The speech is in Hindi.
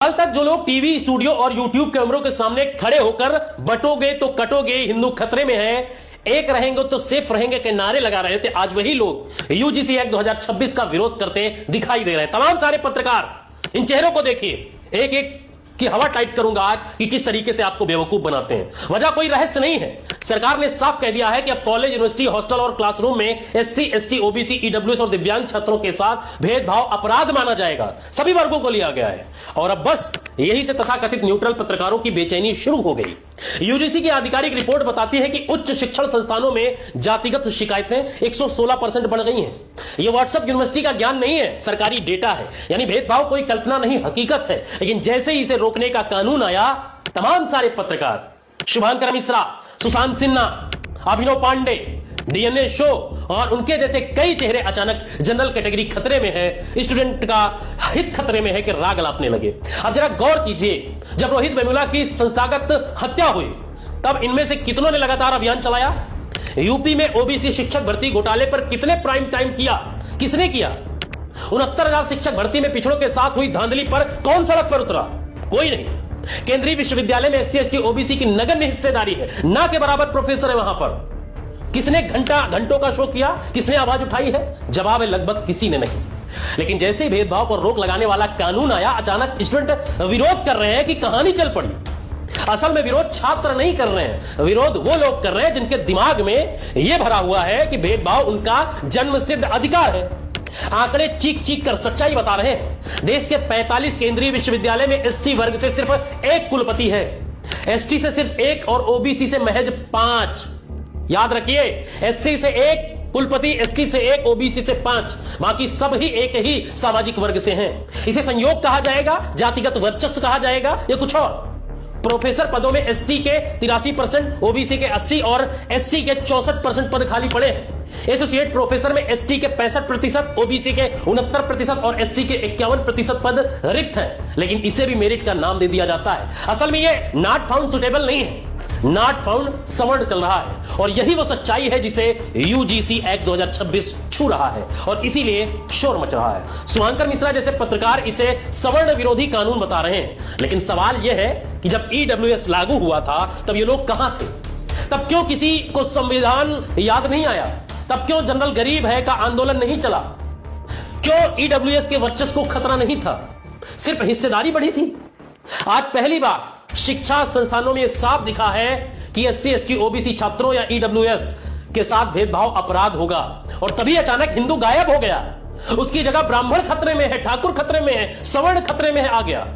कल तक जो लोग टीवी स्टूडियो और यूट्यूब कैमरों के सामने खड़े होकर बटोगे तो कटोगे, हिंदू खतरे में है, एक रहेंगे तो सेफ रहेंगे के नारे लगा रहे थे, आज वही लोग यूजीसी एक्ट 2026 का विरोध करते दिखाई दे रहे हैं। तमाम सारे पत्रकार, इन चेहरों को देखिए, एक एक की हवा टाइट करूंगा आज कि किस तरीके से आपको बेवकूफ बनाते हैं। वजह कोई रहस्य नहीं है, सरकार ने साफ कह दिया है कि अब कॉलेज, यूनिवर्सिटी, हॉस्टल और क्लासरूम में एससी, एसटी, ओबीसी, ईडब्ल्यूएस और दिव्यांग छात्रों के साथ भेदभाव अपराध माना जाएगा। सभी वर्गों को लिया गया है और अब बस यही से तथाकथित न्यूट्रल पत्रकारों की बेचैनी शुरू हो गई। यूजीसी की आधिकारिक रिपोर्ट बताती है कि उच्च शिक्षण संस्थानों में जातिगत शिकायतें 116% बढ़ गई हैं। यह व्हाट्सएप यूनिवर्सिटी का ज्ञान नहीं है, सरकारी डेटा है। यानी भेदभाव कोई कल्पना नहीं, हकीकत है। लेकिन जैसे ही इसे रोकने का कानून आया, तमाम सारे पत्रकार, शुभांकर मिश्रा, सुशांत सिन्हा, अभिनव पांडे, डीएनए शो और उनके जैसे कई चेहरे अचानक जनरल कैटेगरी खतरे में है, स्टूडेंट का हित खतरे में है कि राग लापने लगे। अब जरा गौर कीजिए, जब रोहित वेमुला की संस्थागत हत्या हुई तब इनमें से कितनों ने लगातार अभियान चलाया? यूपी में ओबीसी शिक्षक भर्ती घोटाले पर कितने प्राइम टाइम किया? किसने किया? 69,000 शिक्षक भर्ती में पिछड़ों के साथ हुई धांधली पर कौन सड़क पर उतरा? कोई नहीं। केंद्रीय विश्वविद्यालय में एससी, एसटी, ओबीसी की नगण्य हिस्सेदारी है, ना के बराबर प्रोफेसर है वहां पर। किसने घंटों का शो किया? किसने आवाज उठाई है? जवाब है लगभग किसी ने नहीं। लेकिन जैसे ही भेदभाव पर रोक लगाने वाला कानून आया, अचानक स्टूडेंट विरोध कर रहे हैं कि कहानी चल पड़ी। असल में विरोध छात्र नहीं कर रहे हैं, विरोध वो लोग कर रहे हैं जिनके दिमाग में यह भरा हुआ है कि भेदभाव उनका जन्मसिद्ध अधिकार है। आंकड़े चीख चीख कर सच्चाई बता रहे हैं। देश के 45 केंद्रीय विश्वविद्यालय में एससी वर्ग से सिर्फ एक कुलपति है, एसटी से सिर्फ एक और ओबीसी से महज 5। याद रखिए, एससी से एक कुलपति, एसटी से एक, ओबीसी से 5, बाकी सब ही एक ही सामाजिक वर्ग से हैं। इसे संयोग कहा जाएगा, जातिगत वर्चस्व कहा जाएगा या कुछ और? प्रोफेसर पदों में एसटी के 83%, ओबीसी के 80 और एससी के 64% पद खाली पड़े हैं। एसोसिएट प्रोफेसर में एसटी के 65%, ओबीसी के 69% और एससी के 51% पद रिक्त हैं। लेकिन इसे भी मेरिट का नाम दे दिया जाता है। असल में ये नॉट फाउंड सुटेबल नहीं है, नॉट फाउंड सवर्ण चल रहा है और यही वो सच्चाई है जिसे यूजीसी एक्ट 2026 छू रहा है और इसीलिए शोर मच रहा है। शुभांकर मिश्रा जैसे पत्रकार इसे सवर्ण विरोधी कानून बता रहे हैं, लेकिन सवाल यह है कि जब ईडब्ल्यूएस लागू हुआ था तब ये लोग कहां थे? तब क्यों किसी को संविधान याद नहीं आया? तब क्यों जनरल गरीब है का आंदोलन नहीं चला? क्यों ईडब्ल्यूएस के वर्चस्व को खतरा नहीं था? सिर्फ हिस्सेदारी बढ़ी थी। आज पहली बार शिक्षा संस्थानों में यह साफ दिखा है कि एससी, एसटी, ओबीसी छात्रों या ईडब्ल्यूएस के साथ भेदभाव अपराध होगा और तभी अचानक हिंदू गायब हो गया। उसकी जगह ब्राह्मण खतरे में है, ठाकुर खतरे में है, सवर्ण खतरे में है आ गया।